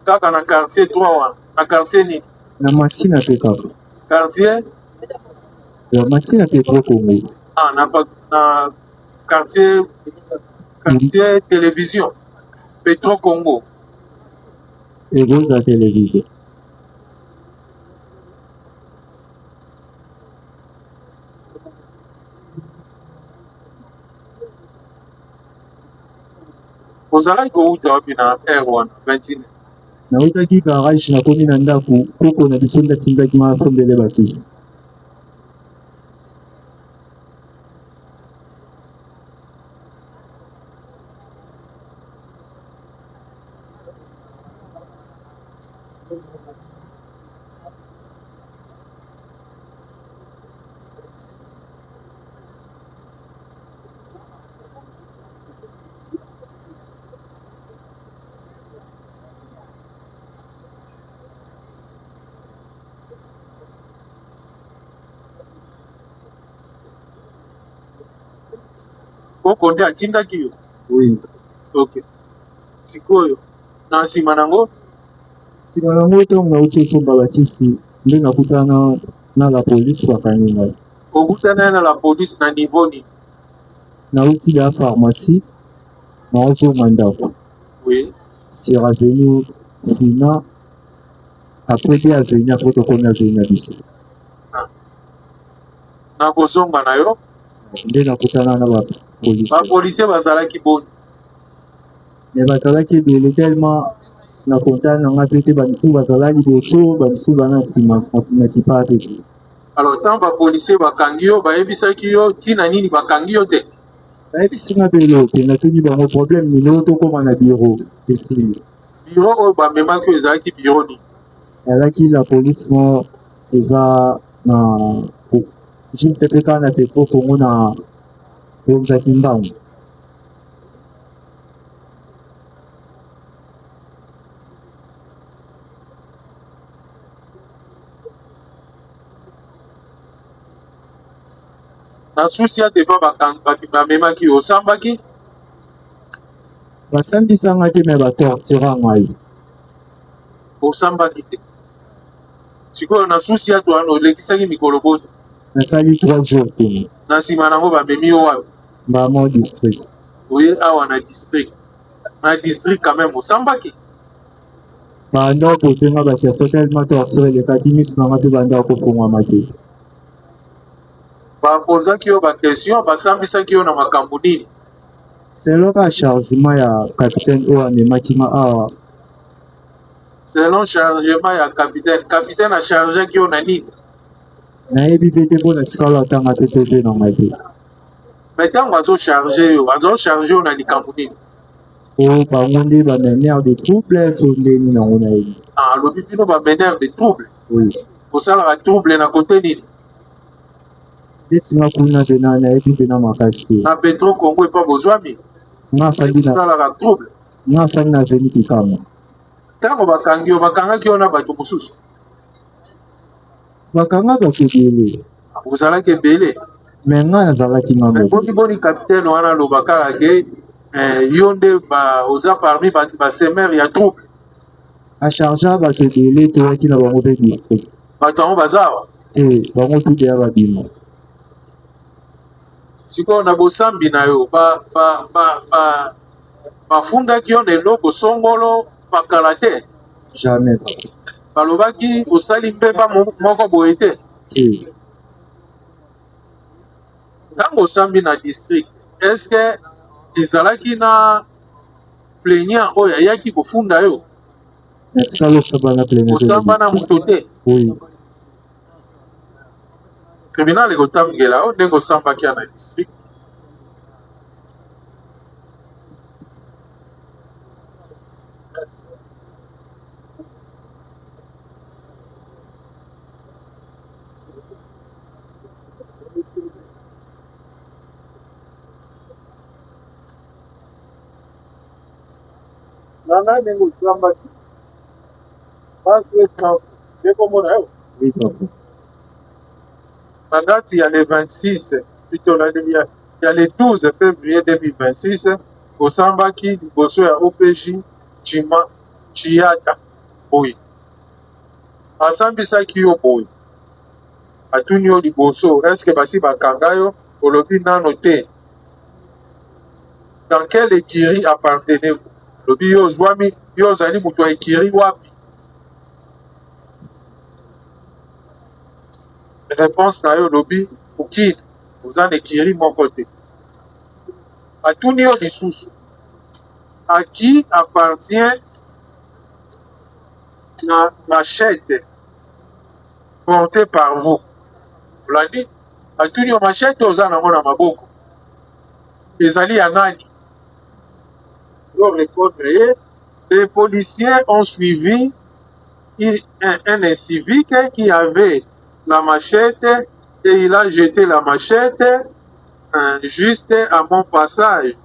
Kaka na quartier 3 wana. Na quartier ni. Na Masina pe kaka. Quartier? Ya Masina pe Congo. Ah, na quartier télévision. Petro Congo. Egoza télévision. Ozalaki kouta wapi na R1 29? Nautaki garage nakomi na ndako koko na biso ndatindaki mafondele bakisi. Koko nde atindaki yo? Oui. Ok. Sikoyo na nsima nango? Nsima nango ntongo nauti osomba bakisi nde nakutana na la police bakangi ngai. Okutana na la police na niveau nini? Nauti ya pharmacie naozonga ndako. Oui. Sur avenue Fina après te avenue après tokomi avenue na biso. Na kozonga na yo? Nde nakutana na bapolisi. Bapolisier bazalaki boni? Me bazalaki ebele tellement na kontane na nga mpe te bamisu bazala liboso bamisu bana nsima na kipaa te. Alors ntango bapolisier bakangi yo bayebisaki yo ntina nini bakangi yo te? Bayebisi nga belo te natuni bango problème lelo tokóma na bureau esili. Bureau oyo bamemaki oyo ezalaki bureau nini? Ezalaki la police mo eza na juste mpe kaka na Petro Congo na bonzaki mbangu. Na susi ya depa bamemaki yo osambaki? Basambisanga te me batortira ngai. Osambaki te. Sikoyo na susi ya to wana olekisaki mikolo boni? Nasali 3 jours te. Na nsima nango bamemi yo wapi? Mbamo district. Oye awa na district. Na district quand même osambaki? Banda kosenga basiasa tellement tortire elekaki miso nanga mpe banda kofungwama te. Bapozaki yo bakestion basambisaki yo na makambo nini? Selon ka chargement ya capitaine oyo amemaki nga awa. Selon chargement ya capitaine achargeaki yo na nini? Nayebi mpe te mpona tikala atanga mpe tote na ngai te. Me ntango azocharge yo na likambo nini? Oyo bango nde bameneur de trouble so ndeni nango nayebi. Alobi bino bameneur de trouble? Oui. Kosalaka trouble na kote nini? Neti nga kuna mpe nayebi mpe na makasi te. Na Petro Congo epa bozwami? Nga kosalaka trouble? Nga afandi na veni kikama. Ntango bakangaki yo na bato mosusu? Bakanga bato ebele. Ozalaki ebele? Me nga nazalaki nga moko. Boni capitaine wana alobaka ke yo nde oza parmi basemer ya trouble? Achargea bato ebele toyaki na bango mpe district. Bato yango baza awa? Te bango tude ya babima. Sikoyo na bosambi na yo bafundaki yo na eloko songolo pakala te? Jamais papa. Balobaki osali mpeba moko boye te? Te. Ntango osambi na district, eske ezalaki na plaignant oyo ayaki kofunda yo? Natikala osamba na plaignant. Osamba na moto te? Oui. Tribunal ekotangela oyo ndenge osambaki ya na district. Nana ndenge osambaki basi esambo ndekomona yo? Oui papa. Na date il y a le 26, plutôt il y a le 12 février 2026, au Sambaki, liboso ya OPJ Chiata. boye asambisaki yo boye atuni yo liboso eske basi bakanga yo olobi nano te dans quel écurie appartenez-vous lobi yo ozwami yo ozali moto ya écurie wapi réponse na yo lobi okini oza na écurie moko te atuni yo lisusu à qui appartient la machette portée par vous olandi atuni yo machette oza nango na maboko ezali ya nani yo répondre ye les policiers ont suivi un incivique qui avait la machette et il a jeté la machette juste à mon passage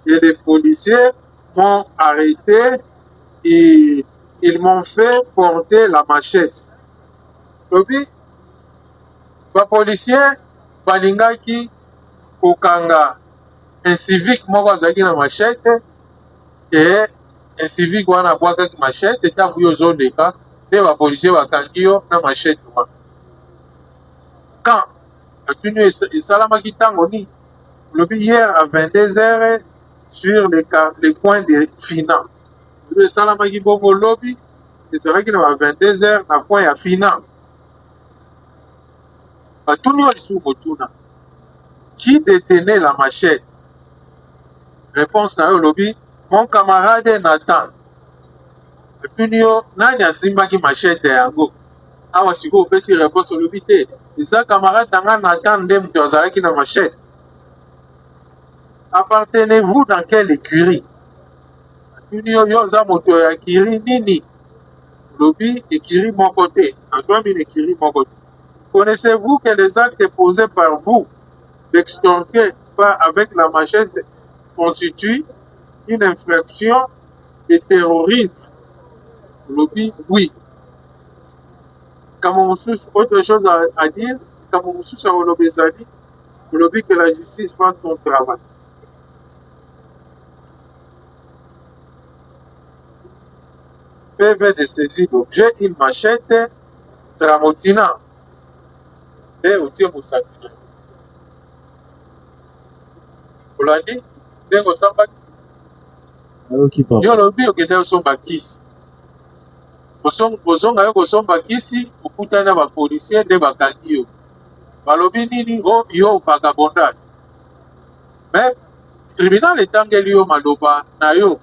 et les policiers m'ont arrêté et ils m'ont fait porter la machette lobi bapolisier balingaki kokanga incivique moko azalaki na machette e incivique wana abwakaki machette ntango yo ozoleka nde bapolisier bakangi yo na machette wana quand atuni esalamaki ntango nini lobi hier à 22h sur les coins de Fina lobi esalamaki bongo lobi ezalaki na ba 22h na coin ya Fina batuni yo lisusu kotuna qui détenait la machette réponse na yo lobi mon camarade Nathan atuni yo nani asimbaki machette yango awa sikoyo opesi réponse olobi te eza camarade nanga Nathan nde moto azalaki na machette appartenez-vous dans quelle écurie atuni yo yo oza moto ya écurie nini lobi écurie moko te azwami na écurie moko te connaissez-vous que les actes posés par vous d'extorquer pas avec la machette constituent une infraction de terrorisme lobi oui kama mosusu autre chose à dire kama mosusu ya koloba ezali lobi que la justice fasse son travail PV de saisie d'objet une machette tramotina nde otie mosapi na olandi ndenge osambaki yo lobi okende osomba kisi ozonga yo kosomba kisi okutani na bapolisier nde bakangi yo balobi nini o yo vagabondage me tribunal etangeli yo maloba na yo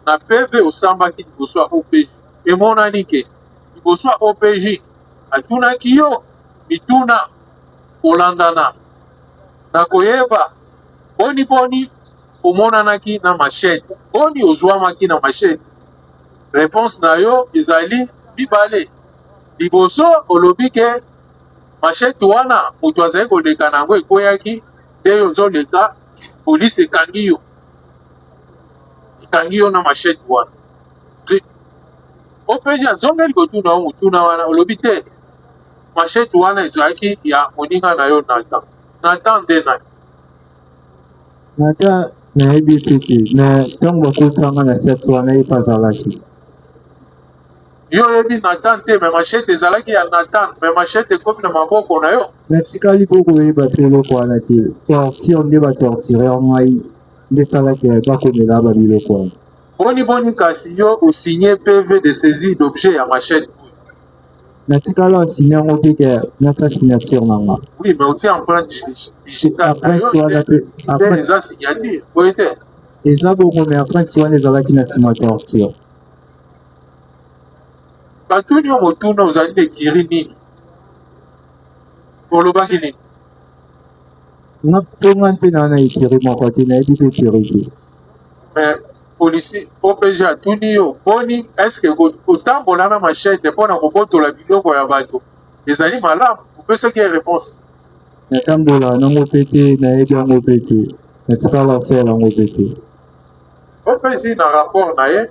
na PV osambaki liboso ya OPJ emonani ke liboso ya OPJ atunaki yo bituna kolandana na koyeba boni omonanaki na machette boni ozwamaki na machette réponse na yo ezali mibale liboso olobi ke machette wana moto azali koleka na yango ekweyaki nde yo ozoleka polise ekangi yo na machette wana OPJ azongeli kotuna yo motuna wana olobi te machette wana ezalaki ya moninga na yo Nathan nde nani Nathan nayebi te te me ntango bakotanga na sexe wana ye mpe azalaki yo oyebi Nathan te me machette ezalaki ya Nathan me machette ekomi na maboko na yo me tikali mpo koyeba mpe eloko wana te torture nde batorture ngai nde esalaki bakomela babiloko wana boni kasi yo osigne PV de saisie d'objet ya machette natikala osigne yango mpe ke nata signature nanga oui mais otie empreinte digitale nde eza signature oye te eza bongo me empreinte wana ezalaki na nsima torture batuni yo motuna ozali na écurie nini olobaki nini mponga mpe naa na écurie moko te nayebi mpe écurie te mais polisi OPJ atuni yo boni eske kotambola na machette mpona kobotola biloko ya bato ezali malamu opesaki ya réponse natambola nango mpe te nayebi yango mpe te natikala faire yango mpe te OPJ na rapport na ye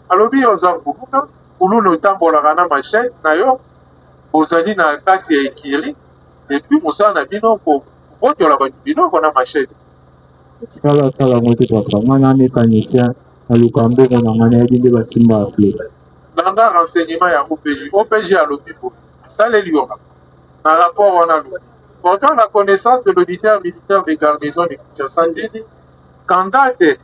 alobi yo oza kuluna otambolaka na machette na yo ozali na kati ya écurie epuis mosala na bino kobotola bato biloko na machette tikala asala yango te papa nga na mécanicien naluka mbongo na nga nayebi nde basimba aple landa renseignement ya OPJ alobi boye asaleli yo na rapport wana alobi portant la connaissance de l'auditeur militaire de garnison de Kinshasa Ndini qu'en date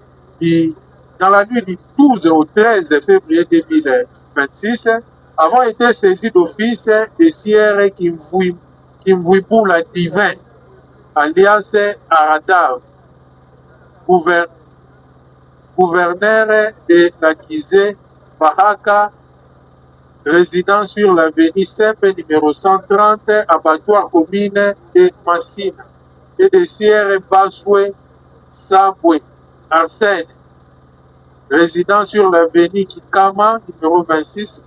dans la nuit du 12 au 13 février 2026 avons été saisis d'office des sieurs Kimvuibula Divin alias Aradav, gouverneur de l'Akizé Bahaka, résident sur l'avenue CEP numéro 130, abattoir commune de Massina, et de sieurs Baswe Sabwe Arsène, résident sur l'avenue Kikama numéro 26,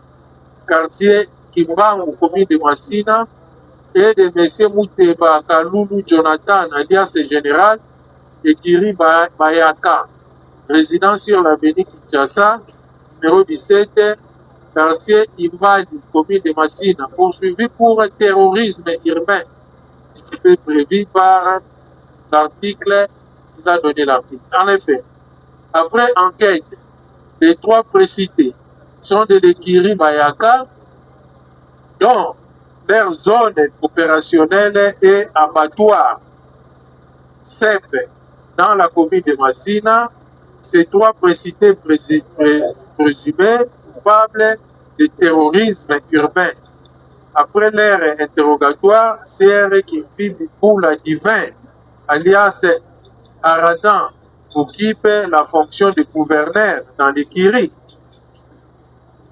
quartier Kimbangu, commune de Massina, et de M. Mouteba Kalulu Jonathan, alias Général, et Kiri Bayaka, résident sur l'avenue Kinshasa, numéro 17, quartier Imani, commune de Massina, poursuivi pour terrorisme urbain, qui est prévu par l'article, il a donné l'article. En effet, après enquête, les trois précités sont de l'Ekiri Bayaka, dont leur zone opérationnelle est abattoir CEP dans la commune de Massina. Ces trois précités présumés coupables de terrorisme urbain. Après leur interrogatoire, CR qui vit pour la divin, alias Aradan, occupe la fonction de gouverneur dans l'Ekiri.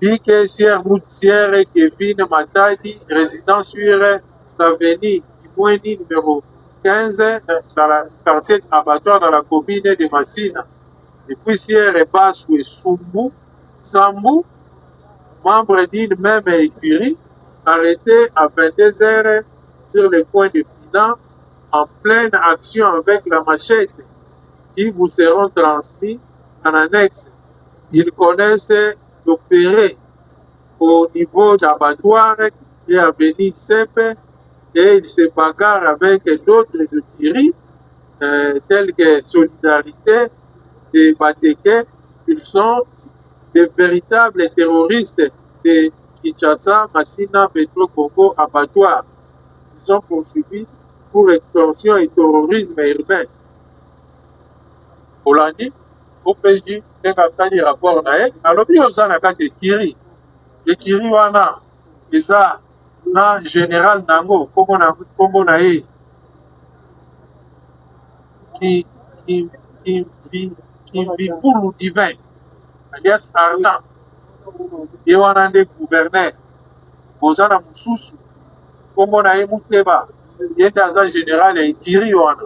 Dit que Sierre Kevin Matadi, résident sur l'avenue Imweni numéro 15, dans le quartier abattoir dans la commune de Massina. Et puis Sierre Baswe Sambu, membre d'une même écurie, arrêté à 22 h sur le point de Pidan, en pleine action avec la machette, qui vous seront transmis en annexe. Ils connaissent d'opérer au niveau d'abattoir et avenue CEP, et il se bagarre avec d'autres écuries telles que Solidarité et Bateke. Ils sont de véritables terroristes de Kinshasa, Massina, Petro Congo, abattoir. Ils sont poursuivis pour extorsion et terrorisme urbain. Olandi, OPJ, ndenge asali rapport na ye, alobi oza na kati ekiri wana eza na général nango kombo na ye Kimvibulu Divin alias Arna, ye wana nde gouverneur. Boza na mosusu kombo na ye Muteba, ye nde aza général ya ekiri wana.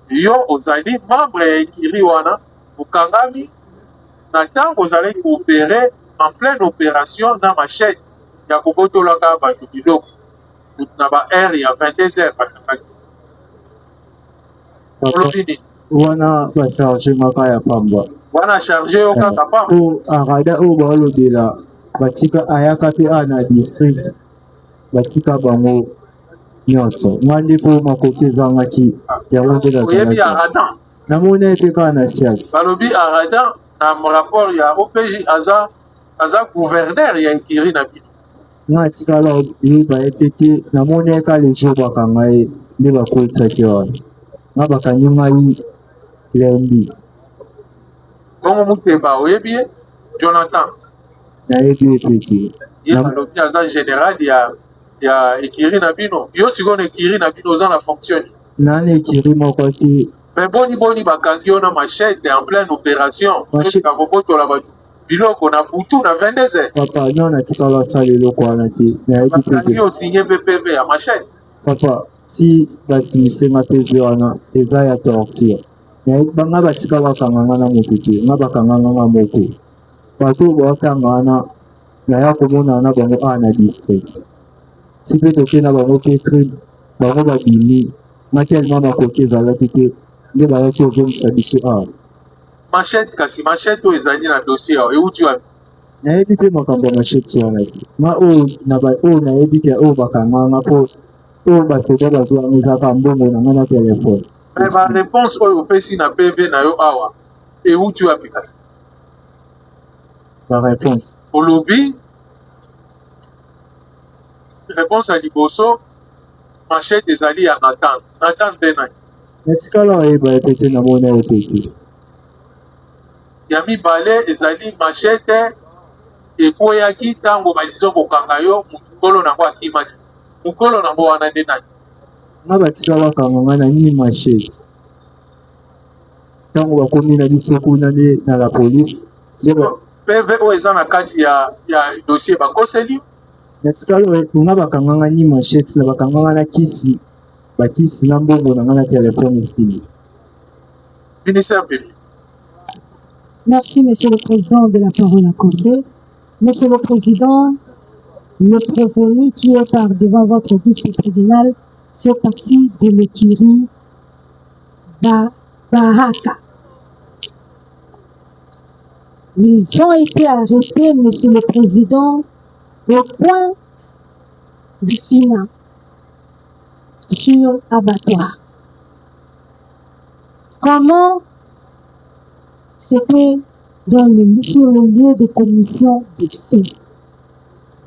Yo ozali membre ya ekiri wana, okangami na ntango ozali koopere en pleine opération na machette ya kobotolaka bato biloko na ba heure ya 22 h bakafaki olobi nini wana bacharge maka ya pamba wana charge yo kaka pamba o arada oyo baolobela batika ayaka mpe a na district batika bango nyonso nga nde mpo makoki ezangaki yango nde oyebi aradan namoni ete kaka na siaki balobi aradan na rapport ya OPJ aza gouverneur ya ekiri na bino nga tikala yeba ete te namoni eka lejo bakanga ye nde bakotisaki wana nga bakangi ngai lendi bongo Muteba oyebi ye Jonathan nayebi ete te ye balobi aza général ya ekiri na bino. Yo sikoyo ekiri na bino oza na fonction nani ekiri moko te me boni bakangi yo na machette en pleine opération soka kobotola bato biloko na butu na 22 h papa nyo natikala asala eloko wana te nayebi te bakangi yo signe PPV ya machette papa ti batimisenga PV wana eza ya torture nga batika bakanganga na moto te nga bakanganga nga moko bato bakanga wana naya komona na bango a na district si mpe toke na bango te crime bango babimi nga tellement makoki ezalaki te nde bayaki ozongisa biso awa machette. Kasi machette oyo ezali na dossier awa euti wapi nayebi mpe makambo ya machette wana te nga oyo nayebi te oyo bakanganga mpo oyo basoda bazwanga ezaka mbongo na nga na telefone me baréponse oyo opesi na PV na yo awa euti wapi kasi baréponse olobi réponse à liboso machete ezali ya Nathan nde nani natikala oyeba ete te namona ete te ya mibale ezali machete ekweyaki ntango balizo kokanga yo mokolo nango akimaki mokolo nango wana nde nani nga batika bakanga nga na nini machete ntango bakomi na biso kuna nde na la polise pv oyo eza na kati ya dossier bakoseli natikala nga bakanga nga nini machete na bakanga nga na kisi bakisi na mbongo na nga na telefone esili ministère public. Merci, Monsieur le Président, de la parole accordée. Monsieur le Président, le prévenu qui est par devant votre guichet tribunal fait partie de l'écurie Bahaka. Ils ont été arrêtés, Monsieur le Président, au point du FINA sur abattoir. Comment c'était sur le lieu de commission de fait.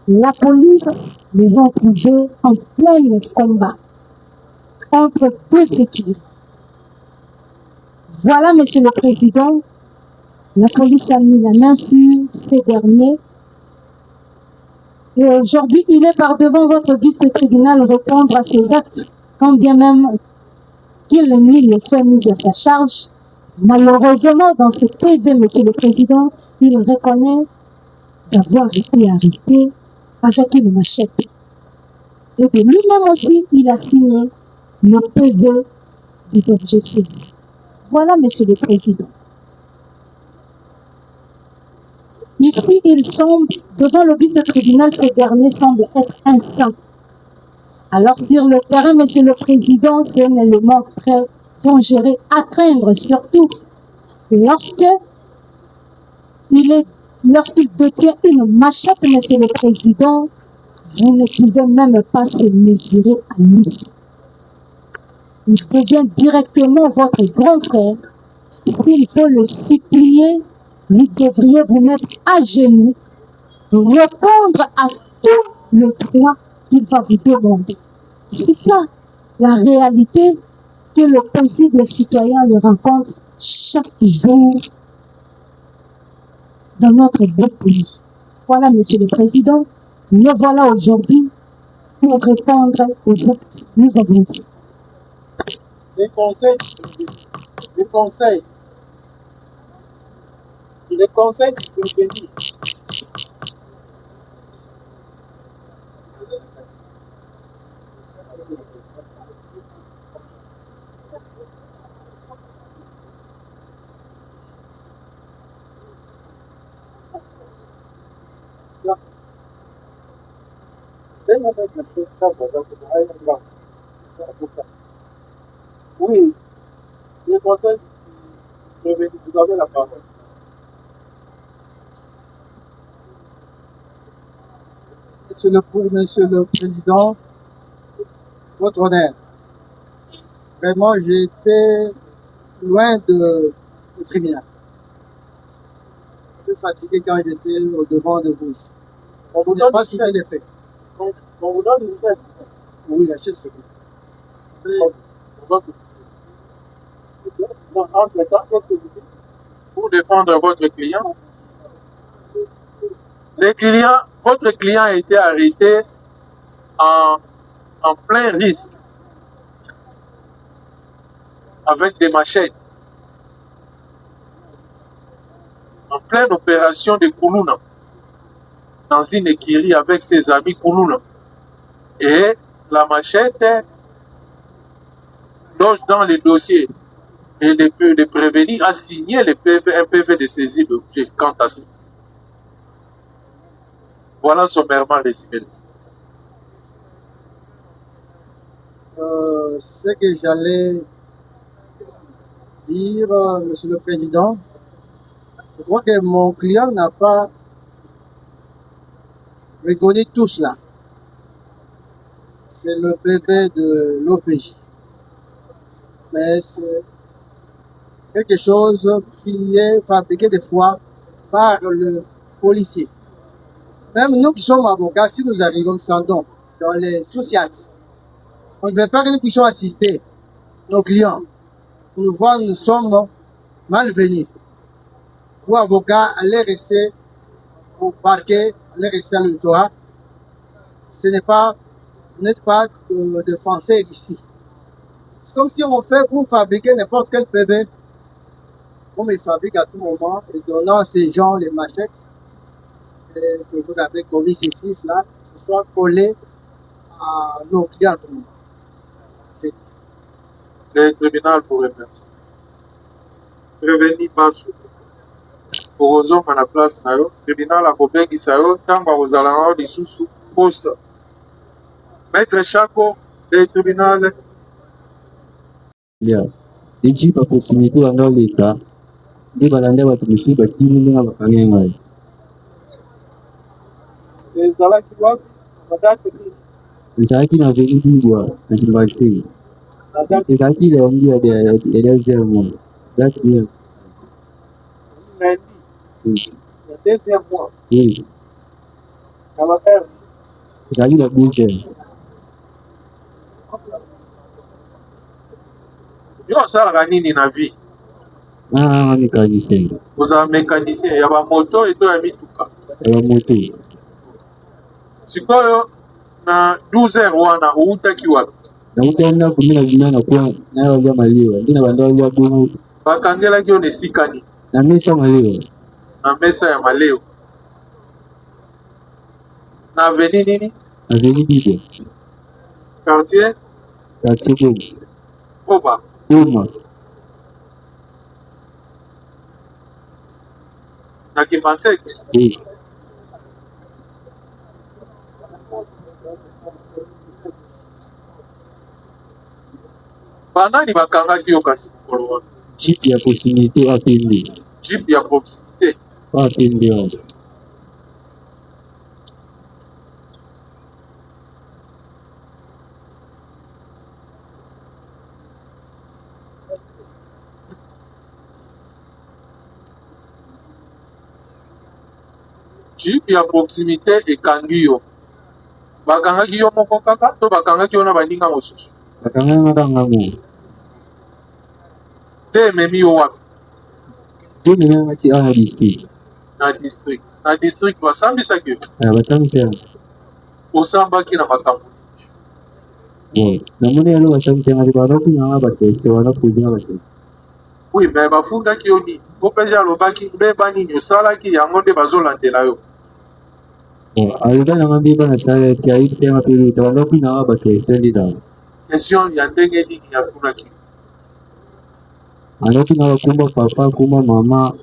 La police les a trouvés en plein combat entre deux équipes. Voilà, Monsieur le Président, la police a mis la main sur ces derniers. Et aujourd'hui, il est par devant votre guichet tribunal répondre à ces actes, quand bien même qu'il nie les faits mis à sa charge. Malheureusement, dans ce PV, Monsieur le Président, il reconnaît d'avoir été arrêté avec une machette. Et de lui-même aussi, il a signé le PV des objets saisis. Voilà, Monsieur le Président. Ici, il semble, devant le guichet tribunal, ce dernier semble être instant. Alors, sur le terrain, Monsieur le Président, c'est un élément très dangereux à craindre, surtout lorsqu'il détient une machette, Monsieur le Président, vous ne pouvez même pas se mesurer à lui. Il devient directement votre grand frère. S'il faut le supplier, vous devriez vous mettre à genoux, répondre à tout le droit qu'il va vous demander. C'est ça, la réalité que le paisible citoyen le rencontre chaque jour dans notre beau pays. Voilà, Monsieur le Président, nous voilà aujourd'hui pour répondre aux actes que nous avons dit. Les conseils du prévenu. Oui, les conseils prévenus, vous avez la parole. Monsieur le Président, votre honneur, vraiment j'ai été loin du tribunal. Je suis fatigué quand j'étais au devant de vous ici. On vous Je n'ai donne pas une suivi chaise. les faits. On vous donne une chaise. Oui, la chaise c'est bon. Entre-temps, qu'est-ce que vous dites pour défendre votre client? Votre client a été arrêté en plein risque avec des machettes, en pleine opération de Koulouna, dans une écurie avec ses amis Koulouna. Et la machette loge dans les dossiers et le prévenu a signé un PV de saisie d'objet quant à ça. Voilà sommairement résumé. Ce que j'allais dire, Monsieur le Président, je crois que mon client n'a pas reconnu tout cela. C'est le PV de l'OPJ. Mais c'est quelque chose qui est fabriqué des fois par le policier. Même nous qui sommes avocats, si nous arrivons sans don, dans les sociétés. On ne veut pas que nous puissions assister nos clients. Pour nous voir, nous sommes malvenus. Pour avocat, aller rester au parquet, aller rester à l'autorat. Ce n'est pas, vous n'êtes pas de Français ici. C'est comme si on fait pour fabriquer n'importe quel PV, comme ils fabriquent à tout moment, et donnant à ces gens les machettes, que vous avez commis ceci, cela, que ce soit collé à nos clients à tout moment. Le tribunal vous remercie. Prévenir passe okozonga na place na yo, tribunal akobengisa yo ntango akozala na yo lisusu posa. Maître Chako, le tribunal ya iji baproximité wana leta nde balanda bato mosusu bakimi ndenge bakangi ngai ezalaki wapi na date nini? ezalaki na veni bibwa na kimbasi Na date ezalaki lendi ya deuxième mois date bien lundi ya deuxième mois oui na maheure ezalaki na deuxième yo osalaka nini na vie? na mécanicien ozala mécanicien ya bamoto eto ya mituka. ya moto Sikoyo na 12h wana outaki wapi? nakutani na kumi na bina na kwa na walia maliwa ndi na banda walia bongo Bakangelaki yo na esika nini? na mesa maliwa Na mesa ya maleo na aveni nini? na veni bibwa Quartier quartier Oba. Goma Na Kimanseke. oui Banani bakangaki yo kasi mokolo wana? jeep ya proximité apende Jeep ya proximité. apende wana Jeep ya proximité ekangi yo. Bakangaki yo moko kaka to bakangaki yo na baninga mosusu? bakanganga kangango Nde ememi yo wapi? joni nanga ti awa district Na district. Na district basambisaki yo. basambisa yango Osambaki na makambo. bon namoni yalo basambisa yango te banakunanga bakeste banapozinga bakeste Oui, mais bafundaki yo nini? Po mpenza alobaki mbeba nini osalaki yango nde bazolandela yo. bon aloba nanga mbeba nasala ete ayebisa yanga mpe leta banakunanga bakeste ndezala Question ya ndenge nini yatunaki? anakunaka kumba papa kumba mama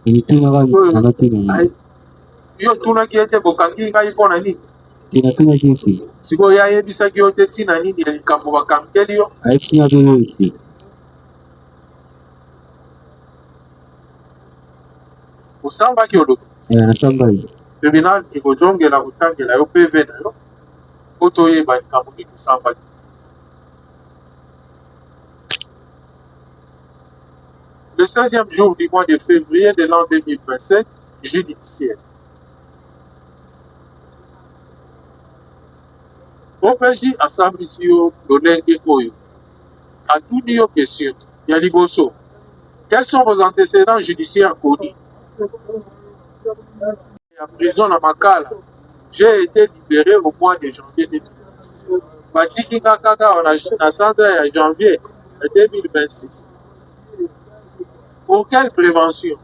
emitunaka anatunanga Ai, yo tunaki ete bokangi ngai mpona nini? tenatunaki ete Sikoyo ye ayebisaki yo te ntina nini ya likambo bakangeli yo? ayebisinga mpe yo ete Osambaki olobi. nasamba ye Tribunal ekozongela kotangela yo PV na yo po toyeba likambo nini osambaki. Le 16e jour du mois de février de l'an 2027, judiciaire. OPJ asambisi yo lolenge oyo. Atuni yo question ya liboso. Quels sont vos antécédents judiciaires connus? En prison à Makala, j'ai été libéré au mois de janvier 2026. Batiki Kakaka en centre en janvier 2026. Pour quelle prévention?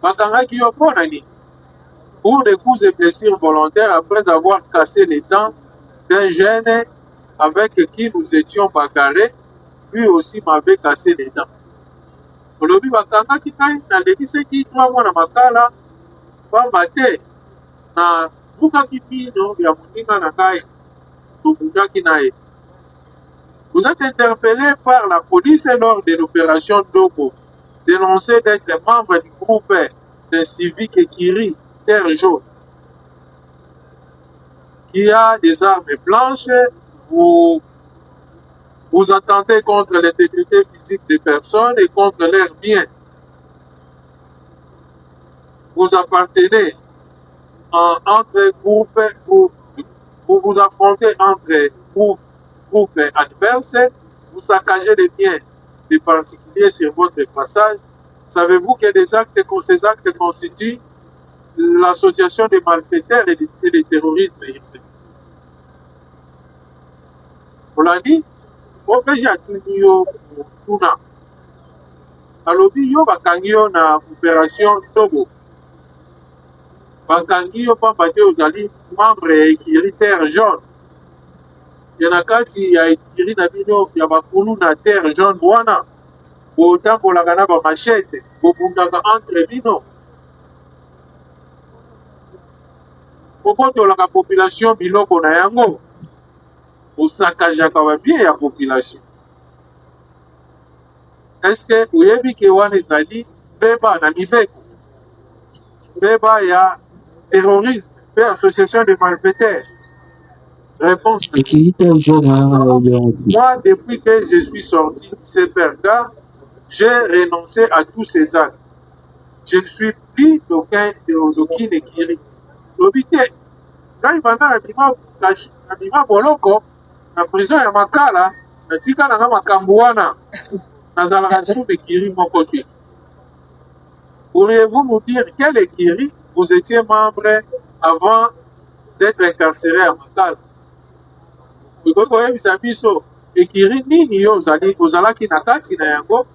Bakangaki yo mpona nini? Pour des coups et blessures volontaires après avoir cassé les dents d'un jeune avec qui nous étions bagarrés, lui aussi m'avait cassé les dents. Olobi bakangaki ngai nalekisaki mwa mwana Makala pamba te na bukaki mpino ya moninga na ngai tobundaki na ye. Vous êtes interpellé par la police lors de l'opération Dogo, dénoncé d'être membre du groupe de civiques Kiri, Terre Jaune, qui a des armes blanches. Vous attentez contre l'intégrité physique des personnes et contre leurs biens. Vous appartenez entre groupes, vous vous vous affrontez entre groupes adverses, vous saccagez les biens des particuliers sur votre passage. Savez-vous que ces actes constituent l'association des malfaiteurs et des terroristes urbains? On l'a dit, opeji atuni yo kuna alobi yo bakangi yo na opération Togo, bakangi yo pamba te ozali membre ya ekiri terre jaune, ya na kati ya ekiri na bino ya bakulu na terre jaune wana botambolaka na bamashete bobundaka entre bino, bobotolaka population biloko na yango, bosakajaka babien ya population. Est-ce que oyebi ke wana ezali mbeba na mibeko, mbeba ya terrorisme mpe association de malfaiteurs? Réponse. Moi, depuis que je suis sorti de ce perga, j'ai renoncé à tous ces actes. Je ne suis plus d'aucune écurie. Lobité, quand il va na bima boloko na prison ya Makala, na tika na makambo wana nazalaka sous écurie moko te. Pourriez-vous nous dire quelle écurie vous étiez membre avant d'être incarcéré à Makala? Koyebisa biso écurie nini yo ozalaki na kati na yango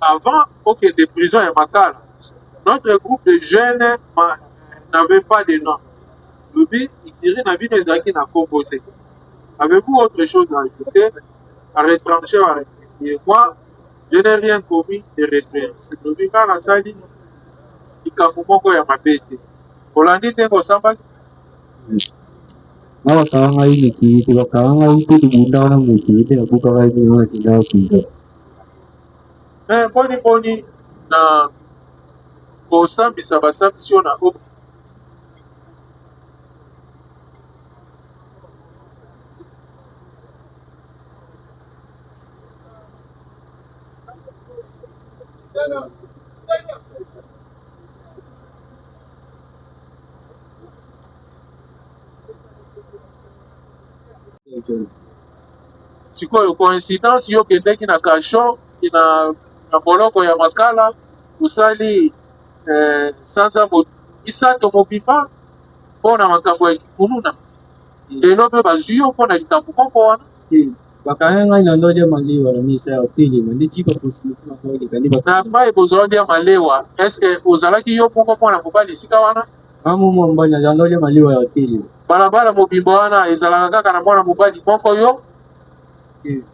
avant okende prison ya Makala? Notre groupe de jeunes n'avait pas de nom. Lobi écurie na bino ezalaki na kombo te. Avez-vous autre chose à ajouter, à retrancher ou à rectifier? Moi, je n'ai rien commis de répréhensible. Lobi nga nasali likambo moko ya mabe te. Olandi ndenge osambaki? nga bakabanga yinekiyite bakabanga yite tugundaka na mukiyite nakukaka yinyo kindawa kwiga Boni na kosambisa basambisi yo na o sikoyo coïncidence yo kendeki na kasho na boloko ya Makala usali sanza isato mobimba mpona makambo ya kikuluna, lelo mpe bazwi yo mpona likambo moko wana. bakanga ngai na ndolia maliwa na misa ya otelema nde tika posibilité nakoyekani Na mbai bozali ya malewa, eske ozalaki yo moko mpona mobali esika wana? amomo mbali nazala ndolia maliwa ya otelema Balabala mobimba wana ezalaka kaka na mwana mobali moko yo?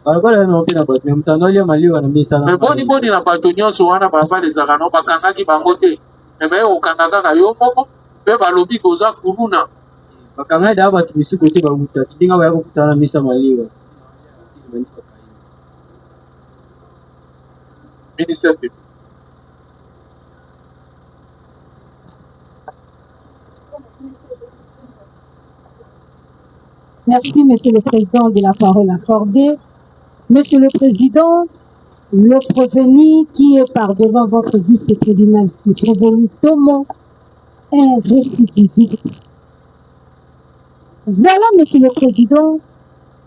balabala yana ope na bato me moto andolia maliwa na misa Me boni na bato nyonso wana balabala ezalaka no bakangaki bango te, me baye kokanga kaka yo moko mpe balobi koza kuluna. bakanga eda bato misuku te babutaki ndenge baya kokutana na misa maliwa Ministère public. Merci, Monsieur le Président, de la parole accordée. Monsieur le Président, le prévenu qui est par devant votre liste tribunal, le prévenu Tomo, un récidiviste. Voilà, Monsieur le Président,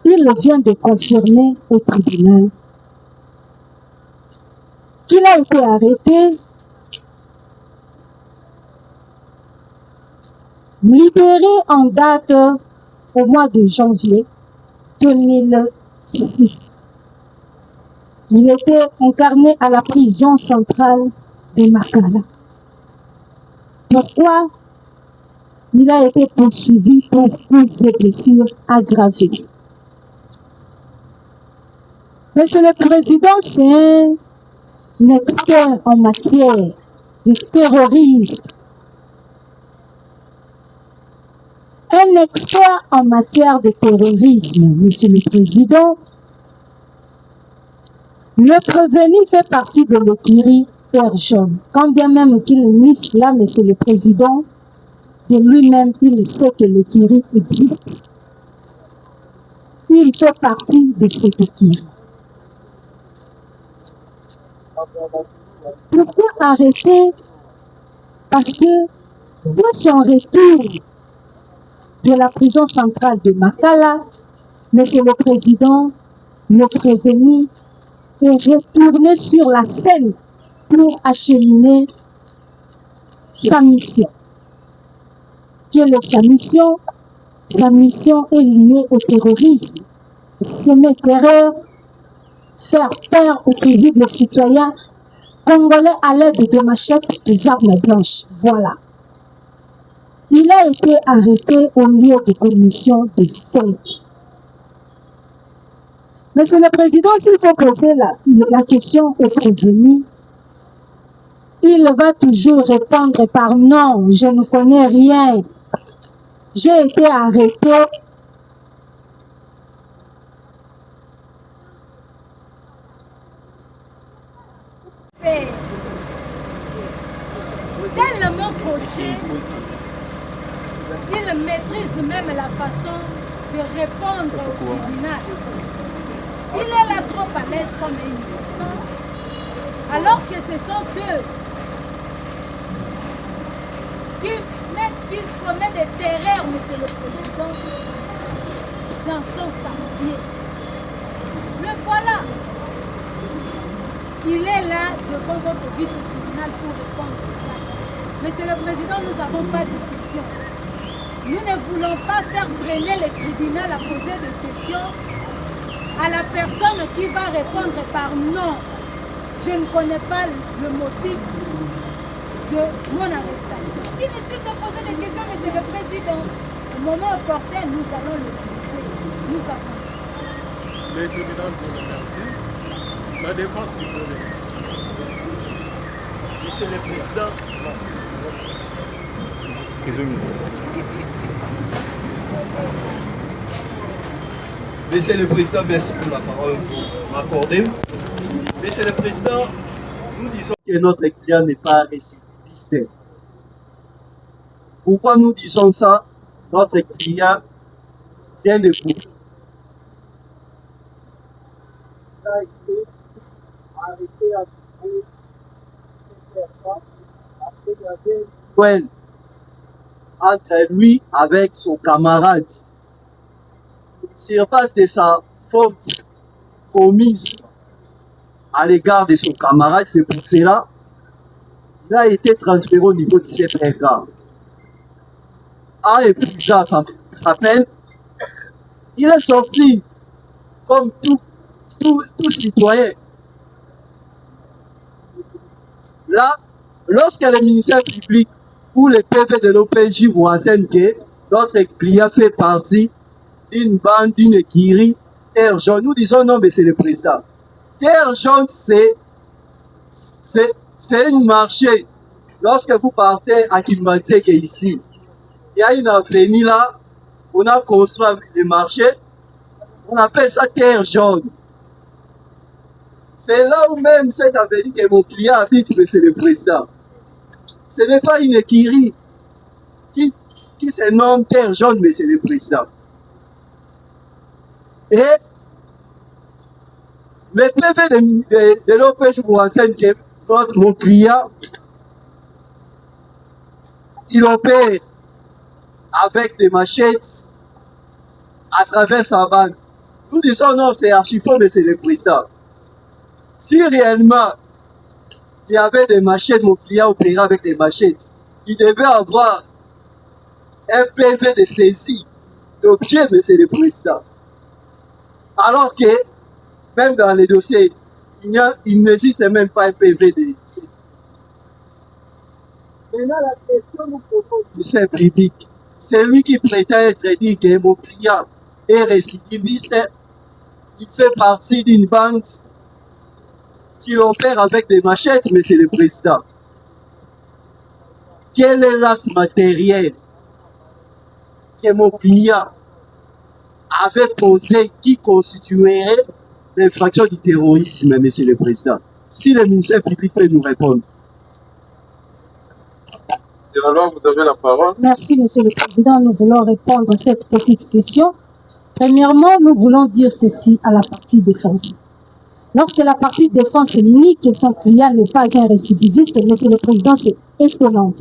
il vient de confirmer au tribunal qu'il a été arrêté, libéré en date au mois de janvier 2006. Il était incarné à la prison centrale de Makala. Pourquoi il a été poursuivi pour coups et blessures aggravées? Monsieur le Président, c'est un expert en matière de terrorisme. Un expert en matière de terrorisme, Monsieur le Président. Le prévenu fait partie de l'écurie Terre Jaune. Quand bien même qu'il nie cela, Monsieur le Président, de lui-même, il sait que l'écurie existe. Il fait partie de cette écurie. Pourquoi arrêter? Parce que dès son retour de la prison centrale de Makala, Monsieur le Président, le prévenu est retourné sur la scène pour acheminer sa mission. Quelle est sa mission? Sa mission est liée au terrorisme. Semer terreur, faire peur aux paisibles citoyens congolais à l'aide de machettes, des armes blanches. Voilà. Il a été arrêté au lieu de commission de fait. Monsieur le Président, s'il faut poser la question au prévenu, il va toujours répondre par non, je ne connais rien. J'ai été arrêté. Tellement coaché, il maîtrise même la façon de répondre au tribunal. Il est là trop à l'aise comme une personne, alors que ce sont eux qui commettent des terreurs, Monsieur le Président, dans son quartier. Le voilà. Il est là devant votre vice-tribunal pour répondre aux actes. Monsieur le Président, nous n'avons pas de questions. Nous ne voulons pas faire traîner le tribunal à poser des questions à la personne qui va répondre par non. Je ne connais pas le motif de mon arrestation. Inutile de poser des questions, Monsieur le Président. Au moment opportun, nous allons le juger. Nous avons. Le tribunal vous remercie. La défense qui peut. Monsieur le Président. Monsieur le Président, merci pour la parole que vous m'accordez. Monsieur le Président, nous disons que notre client n'est pas récidiviste. Pourquoi nous disons ça? Notre client vient de vous. Il a été arrêté à après il y avait une duel entre lui avec son camarade. Sur base de sa faute commise à l'égard de son camarade, c'est pour cela qu'il a été transféré au niveau de cette regard. Et puis ça s'appelle, il est sorti comme tout citoyen. Là, lorsque le ministère public ou le PV de l'OPJ vous renseigne que notre client fait partie d'une bande, d'une écurie, Terre Jaune, nous disons non, mais c'est le président. Terre Jaune, c'est une marché. Lorsque vous partez à Kimbantek ici, il y a une avenue là, on a construit des marchés, on appelle ça Terre Jaune. C'est là où même cette avenue que mon client habite, mais c'est le président. Ce n'est pas une écurie qui se nomme Terre Jaune, mais c'est le président. Et le PV de l'OPJ vous renseigne que mon client, il opère avec des machettes à travers sa bande. Nous disons non, c'est archi faux, mais c'est le président. Si réellement il y avait des machettes, mon client opérait avec des machettes, il devait avoir un PV de saisie d'objet, mais c'est le président. Alors que, même dans les dossiers, il n'existe même pas un PV de saisie. Maintenant, la question nous propose du simple public. C'est lui qui prétend être dit que mon client est récidiviste, il fait partie d'une bande qui opère avec des machettes, mais c'est le président. Quel est l'acte matériel que mon client avait posé qui constituerait l'infraction du terrorisme, monsieur le président? Si le ministère public peut nous répondre. Alors, vous avez la parole. Merci, Monsieur le Président. Nous voulons répondre à cette petite question. Premièrement, nous voulons dire ceci à la partie défense. Lorsque la partie défense nie que son client n'est pas un récidiviste, Monsieur le Président, c'est étonnant.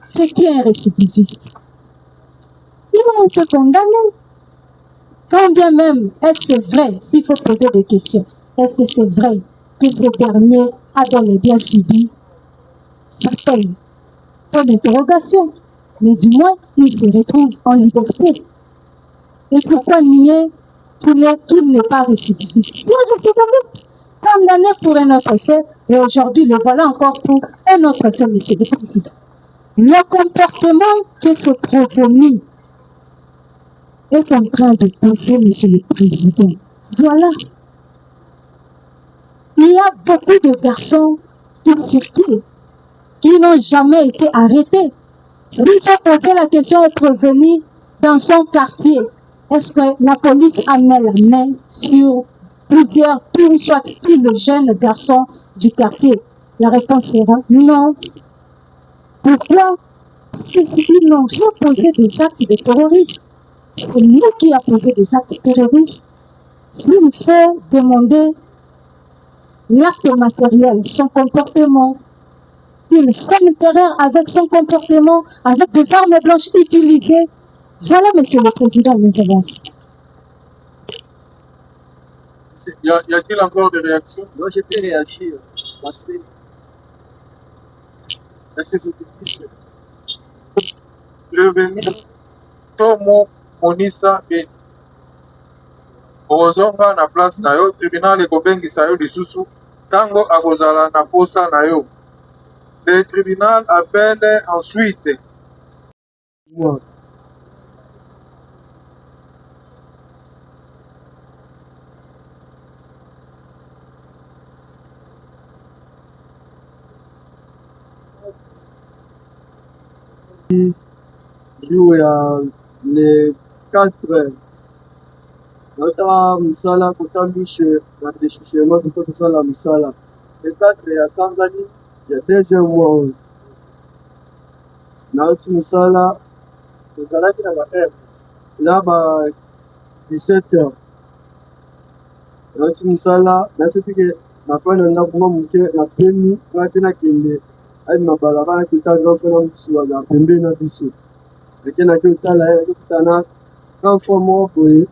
C'est qui est un récidiviste? il a été condamné. Quand bien même, est-ce vrai, s'il faut poser des questions, est-ce que c'est vrai que ce dernier a bel et bien subi sa peine? Point d'interrogation. Mais du moins, il se retrouve en liberté. Et pourquoi nier qu'il n'est pas récidiviste? C'est un récidiviste condamné pour un autre fait, et aujourd'hui, le voilà encore pour un autre fait, monsieur le Président. Le comportement que ce Provoni est en train de poser, monsieur le Président, voilà. Il y a beaucoup de garçons qui circulent, qui n'ont jamais été arrêtés. S'il faut poser la question au Provoni dans son quartier, est-ce que la police a mis la main sur plusieurs, soit tous les jeunes garçons du quartier? La réponse sera non. Pourquoi? Parce qu'ils n'ont rien posé des actes de terrorisme. C'est nous qui avons posé des actes terroristes. S'il faut demander l'acte matériel, son comportement, il sème terreur avec son comportement, avec des armes blanches utilisées. Voilà, monsieur le Président, nous avons. Y a-t-il encore des réactions? Moi, j'ai pu réagir. Parce que Est-ce que c'est utile? Revenu Tomo Monisa Beni ozonga na place na yo, tribunal ekobengisa yo lisusu tango akozala na posa na yo. Le tribunal appelle ensuite moi, jour ya le 4 nota mosala kota lushe na déchichement kota kosala mosala le 4 ya kangani ya 2e mois oyo nauti mosala ezalaki na ba heure na ba 17 heures nauti mosala nasepike nafai na ndako mwa moke na pemi nga te nakende ayima balabala nakota grand frère na mosusu aza pembeni na biso nakendaki otala ye nakokutana grand fois moko boye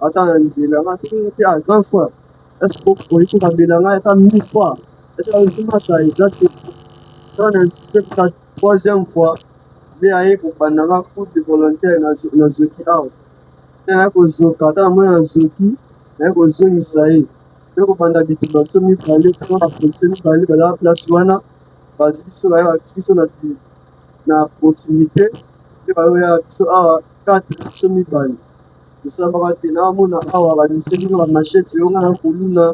ata na nzela mpe a grand fois ese boye kokabela ngai ata 1000 fois ese akomasa eza te ta na insiste ka 3e fois nde aye kobanda nga cour de volontaire na zoki awa te naye kozoka ata namoni na zoki naye kozongisa ye nde kobanda bituba biso mibale kuna bapolisie mibale bazala place wana bazwi biso baye bakiti biso na proximité nde bayoya biso awa 4 biso mibale tosambaka te naamona awa bamiseli nga bamasheti yo nga na koluna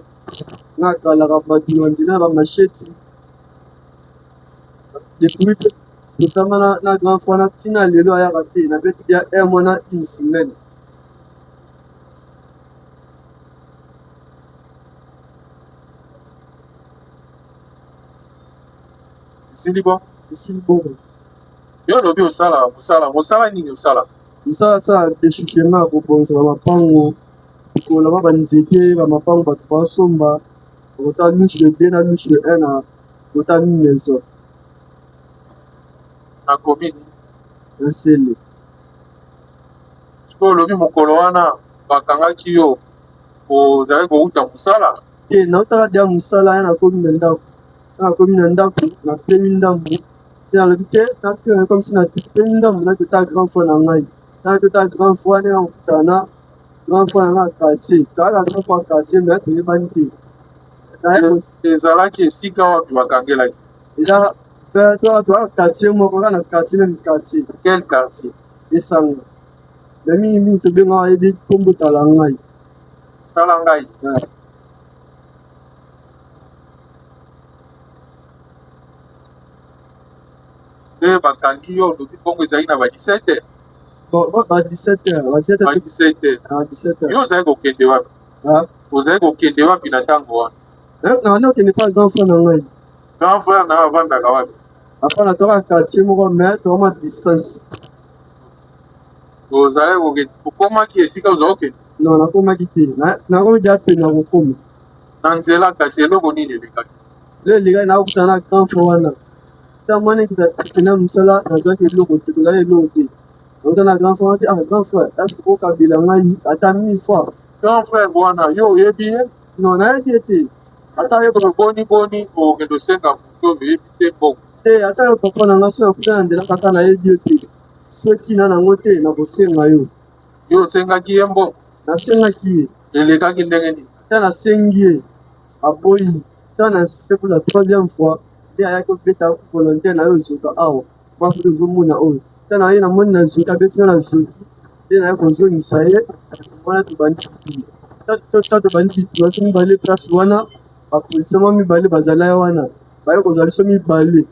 nga kalaka bato na nzela na bamasheti depuis mpe tosamba na grand fois na ntina lelo ayaka te nabeti bia 1 mois na 1 semaine esili bon. esili bongo Yo lobi mosala nini osala? mosala sala déchichement ya kobonzela mapango kolama banzete bamapango bato basomba kota lushe 2 na lushe 1 na kota mi-maison Na commune nsele sikoyo olobi mokolo wana bakangaki yo ozali kouta mosala te nautaka dia mosala ya nakomi na ndako napemi ndambo te nalobi te napemi comme si napemi ndambo nakota grand fois na ngai nakota grand fois ndenge nakokutana grand fois na ngai quartier kaka grand fois quartier me toyebani te ezalaki esika wapi bakangelaki? eza toa quartier moko kaka na quartier meme quartier Quel quartier? esanga me mingimingi tobenga wayebi kombo tala ngai Tala ngai. Nde bakangi yo olobi bongo ezalaki na ba 17 heures. ba 17 heures Ba 17 heures. 17 heures Yo ozali kokende wapi? Ozali kokende wapi na ntango wana? nanga okende pa grand fois na ngai Grand frère na yo avandaka wapi? apana toka quartier moko me tokoma distance Ozali kokende okomaki esika ozali kokende non nakomaki te nakomi dia pene ya kokoma na nzela kasi eloko nini elekaki? le elekaki nakokutana na grand fois wana ta mwana ekipena mosala nazwaki eloko te tozalaki eloko te ota na grand frère ati ah grand frère est-ce que okabela ngai ata 1000 fois grand frère wana yo oyebi ye non nayebi ete ata yo boni okende osenga moto oyebi te mbongo te ata yo papa na ngai so nakuta na nzela kaka nayebi yo te soki na nango te nakosenga yo yo osengaki ye mbongo nasengaki ye elekaki ndenge nini ata nasengi ye aboyi ata na insiste pour la 3e fois nde ayaki obeta volontaire na yo ezoka awa mwafuta ozomona oyo ata na ye namoni na zoki abetinga na zoki nde naye kozongisa ye wana tobandi ta tobandi bituma so mibale place wana bapolisie mwa mibale bazala ye wana baye kozwa biso mibale.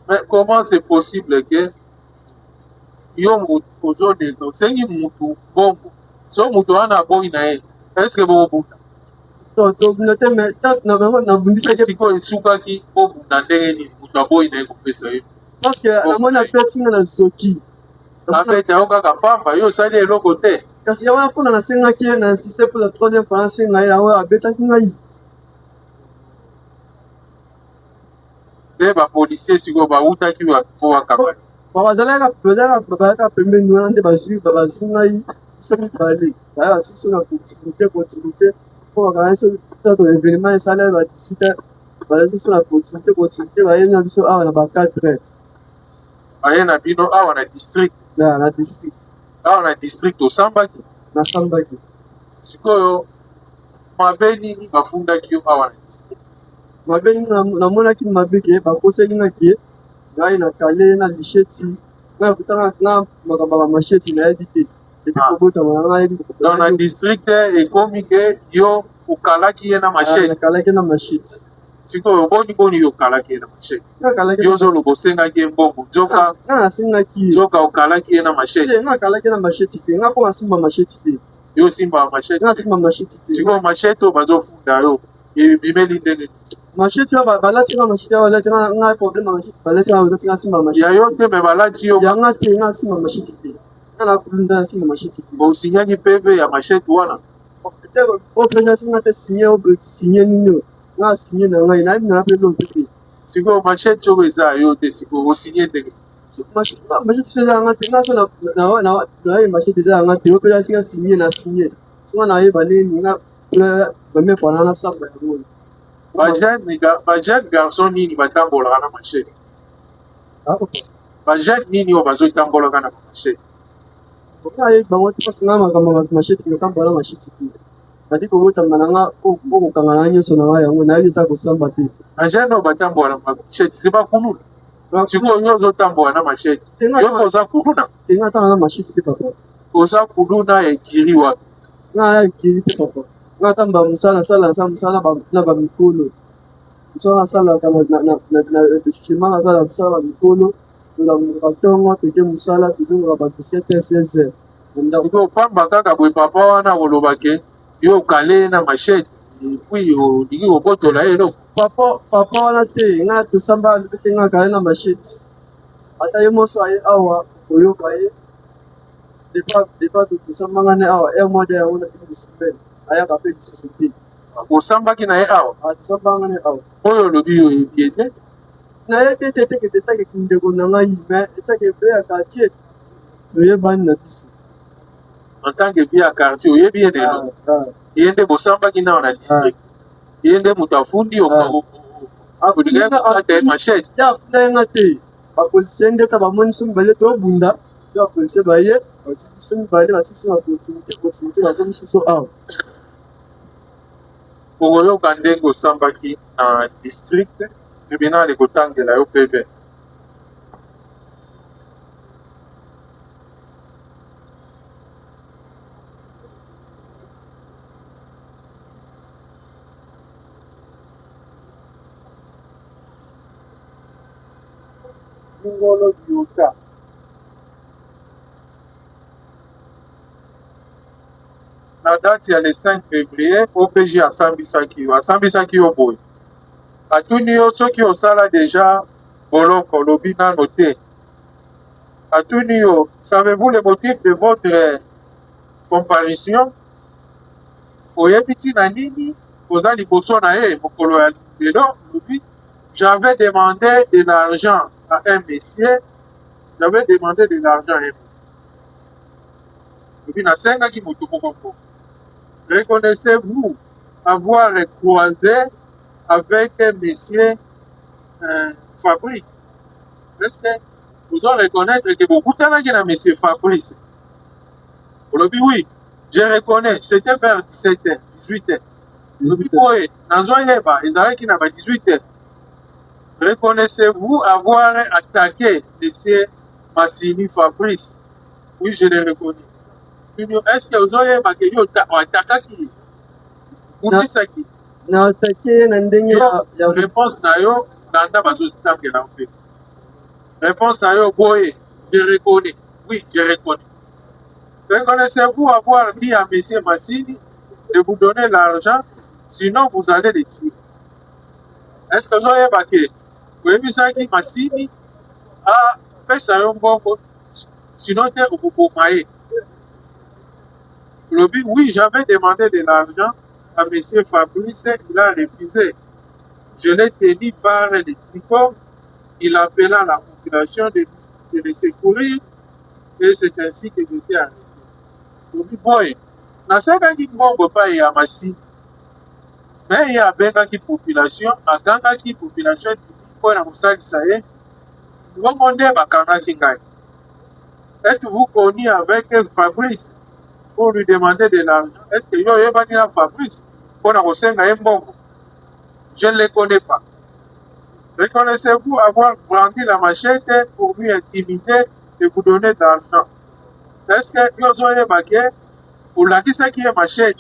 mais comment c'est possible que yo ozoneka osengi mutu bongo so mutu wana aboyi na ye estce bokobunda tobunda te mais nabundisaki sikoyo esukaki bobunda ndenge nini mutu aboyi na ye kopesa ye parce que namoni apetinga na zoki abeta yo kaka pamba yo osali eloko te kasi ya wana mpona nasengaki ye na insiste pour la 3e fois nasenga ye yango abetaki ngai nde bapolisier sikoyo bautaki po bakanga bazalaka pembeni wana nde bazwi ngai biso mibale baya bati biso na continuité mpo bakanga biso to événement esala badisute bazali biso na continuité baye na biso awa na ba 4 baye na bino awa na district na district awa na district osambaki nasambaki sikoyo mabe nini bafundaki yo awa na district mabe namonaki mabe ke bakoseli nga ke ngai nakale na lisheti ngai kutanga nga makambo ya bamasheti nayebi te epi kobotama na nayebi donc na district ekomi ke yo okalaki ye na mashete nakalaki na masheti sikoyo boni yo okalaki ye na mashete yo ozoloba osengaki ye mbongo nzoka nga nasengaki ye nzoka okalaki ye na mashete nga nakalaki na masheti te nga mpo nasimba masheti te yo osimba mashete nga nasimba masheti te sikoyo mashete oyo bazofunda yo ebimeli ndenge masheti oyo balati nga masheti oyo balati nga problème ya masheti balati nga balati nga simba masheti ya yo te me balati yo yanga te nga simba masheti te nga nakulunda simba masheti te osinyaki peve ya mashete wana peut-être opesa singa te sinye nini oyo nga sinye na ngai nayebi na mpe lote te sikoyo mashete oyo eza yo te sikoyo osinye ndenge masheti so eza yanga te nga so nayebi masheti eza yanga te opesa singa sinye na sinye songa nayeba nini nga premier fois na nasamba yango bajeune garçon nini batambolaka na mashete bajeune nini oyo bazotambolaka na mashete okai bango te parce nga makambo ya masheti natambola masheti te nadi kobotama na nga okokanga na nyonso na ngai yango nayebi ata kosamba te bajeune oyo batambola na mashete se bakuluna sikoyo yo ozotambola na mashete yo koza kuluna tenga atanga na masheti te papa oza kuluna ekiri wapi nga ya ekiri te papa nga tamba mosala mosala na bamikolo mosala nasalaka na shima nasala mosala bamikolo tolamuka ntongo toke mosala tozongaka ba 17h 16h sikoyo pamba kaka boye papa wana kolobake yo okale na mashete epui olingi kobotola ye eloko papa wana te nga tosamba te nga kale na masheti ata ye moso aye awa koyoka ye depa tosambanga ne awa mois yango na bisupele ayaka mpe lisusu te osambaki na ye awa tosambanga ne awa oyo olobi yo oyebi ete nayebi ete tekete etake kindeko na ngai me etake ebe ya quartier toyebani na biso en tant que vie ya quartier oyebi ye lelo ye nde bosambaki nawa na district ye nde moto afundi olingaata ye mashete te afunda ye nga te bapolisie nde ta bamoni so mibale tobunda te bapolisie baye bati biso mibale bati biso na continuité bazo misusu awa okoyoka ndenge osambaki na district tribunal ekotangela yo peve ngolo biota na date ya le 5 février opg asambisaki yo boye atuni yo soki osala deja boloko olobi nano te atuni yo savez-vous le motif de votre comparution oyebi ntina nini oza liboso na ye mokolo ya lelo lobi j'avais demandé de l'argent à un monsieur j'avais demandé de l'argent à un. Et puis, na senga qui motoko. Reconnaissez-vous avoir croisé avec monsieur Fabrice? Est-ce que vous allez reconnaître que beaucoup de temps na monsieur Fabrice? Oui, je reconnais, c'était vers 17h, 18h. Oui, nazoyeba, ezalaki na ba 18h. Reconnaissez-vous avoir attaqué monsieur Massini Fabrice? Oui, je le reconnais. Est-ce que vous avez attaqué qui na attaqué na ndenge ya réponse na yo nanda bazotangela mpe réponse na yo boye je reconnais. Oui, je reconnais. Reconnaissez-vous avoir dit à monsieur Massini de vous donner l'argent, sinon vous allez le tuer? Est-ce que vous avez baqué? Vous avez vu ça qui Massini a fait ça un bon, sinon tu es au Boumaï. Oui, j'avais demandé de l'argent à M. Fabrice, il a refusé. Je l'ai tenu par les tricots, il appela la population de le secourir et c'est ainsi que j'étais arrêté. Boy, na sekaki mbongo pa ya Massini, mais ye abengaki population, agangaki population mpo na kosalisa ye, mbongo nde bakangaki ngai. Êtes-vous connu avec Fabrice pour lui demander de l'argent? Est-ce que yo yebani na Fabrice pour na kosenga ye mbongo? Je ne le connais pas. Reconnaissez-vous avoir brandi la machette pour lui intimider et vous donner de l'argent? Est-ce que yo zoyebaki olakisaki ye machette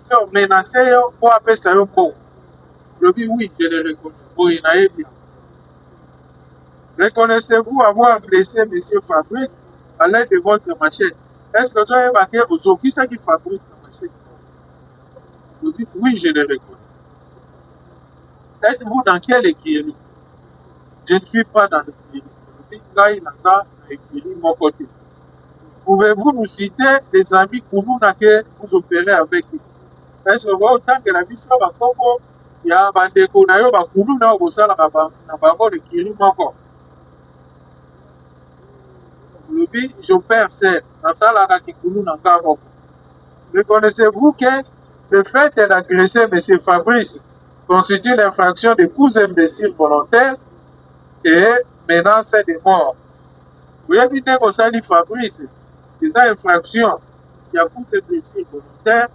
yo menacé yo po apesa yo mbongo? Oui, je le reconnais. Boye nayebi. Reconnaissez-vous avoir blessé M. Fabrice à l'aide de votre machette? Est-ce que vous avez marqué aujourd'hui ce qui Fabrice la machette? Oui, je le reconnais. Êtes-vous dans quel écurie? Je ne suis pas dans l'écurie. Là, il a ça, l'écurie, mon côté. Pouvez-vous nous citer des amis Kounouna que vous opérez avec eux? Est-ce que vous avez autant que la vie soit à Congo? Il y a un bandeko na yo ba Kounouna au Sala na bango l'écurie moko. J'opère seul dans ça là qui coule dans Kamo. Reconnaissez-vous que le fait d'agresser M. Fabrice constitue l'infraction de coups imbéciles volontaires et menace de mort? Vous avez vu que ça dit Fabrice, c'est une infraction. Il y a coups imbéciles volontaires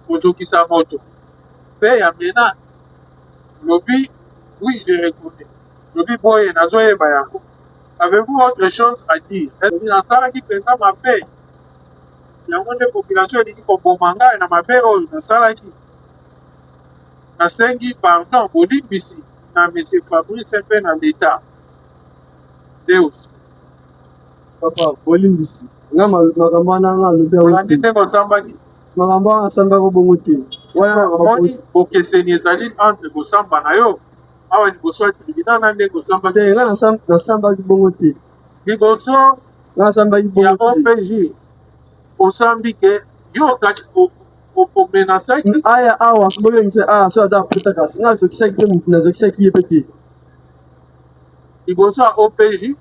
aux Okisamoto. Mais il y a menace. Lobby, oui, je reconnais. Lobby boy, nazoye bayako. Avez-vous autre chose à dire? Dans ça qui fait ma paix. Il y a une population qui dit manga et ma paix dans ça qui. Na sengi pardon, bodi bisi. Na M. Fabrice un peu dans l'état. Deus. papa bolimbisi nga makambo wana nga alobi olandi nde kosambaki makambo wana asambaka bongo te omoni bokeseni ezali entre kosamba na yo awa liboso ya tribunal na nde kosambaki te nga nasambaki bongo te liboso nga nasambaki ya bongo te OPJ osambi ke yo okati omenasaki aya awa boyongisa aya so ata apota kasi nga azokisaki te motu nazokisaki ye mpe te liboso ya OPJ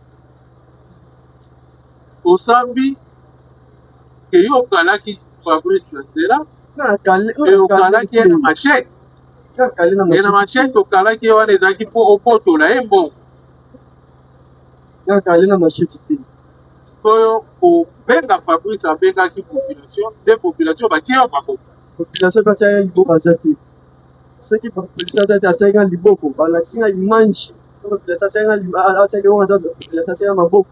osambi ke yo okalaki Fabrice na nzela e okalaki ye na machete ye na machete okalaki ye wana ezalaki mpo opotola ye mbongo nakali na machete te oyo kobenga Fabrice abengaki population nde population batie yo maboko population mpe atiaka liboko aza te soki population aza te atiaka liboko balakisi nga image population atiaka ngo aza population atiaka maboko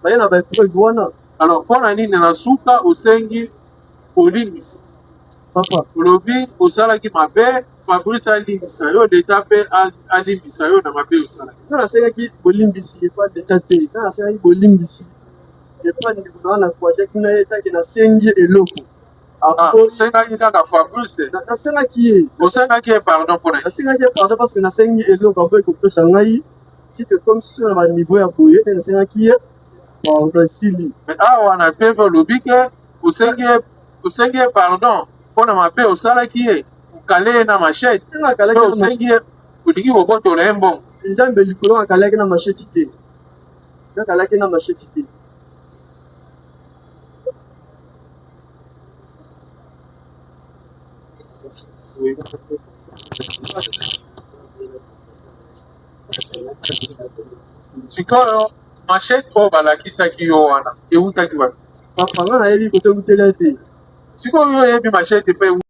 baye na bapreuve wana alors mpona nini na suka osengi olimbisa papa olobi osalaki mabe Fabrice alimbisa yo leta mpe alimbisa yo na mabe osalaki nga nasengaki bolimbisi epa leta te nga nasengaki bolimbisi epa ndeko na wana kwajaki na ye taki nasengi eloko osengaki kaka Fabrice nasengaki ye osengaki ye pardon mpona nasengaki ye pardon parce que nasengi eloko apo ekopesa ngai tite comme soso na baniveau ya boye te nasengaki ye pardon esili awa na peve olobi ke osengi ye pardon mpona mabe osalaki ye okale ye na machete mpe osengi ye olingi kobotola ye mbongo nzambe likolo akalaki na machete te kaka alaki na machete te. sikoyo machete oyo balakisaki yo wana eutaki wapi? Papa nga nayebi kote eutela te. sikoyo oyo oyebi machete mpe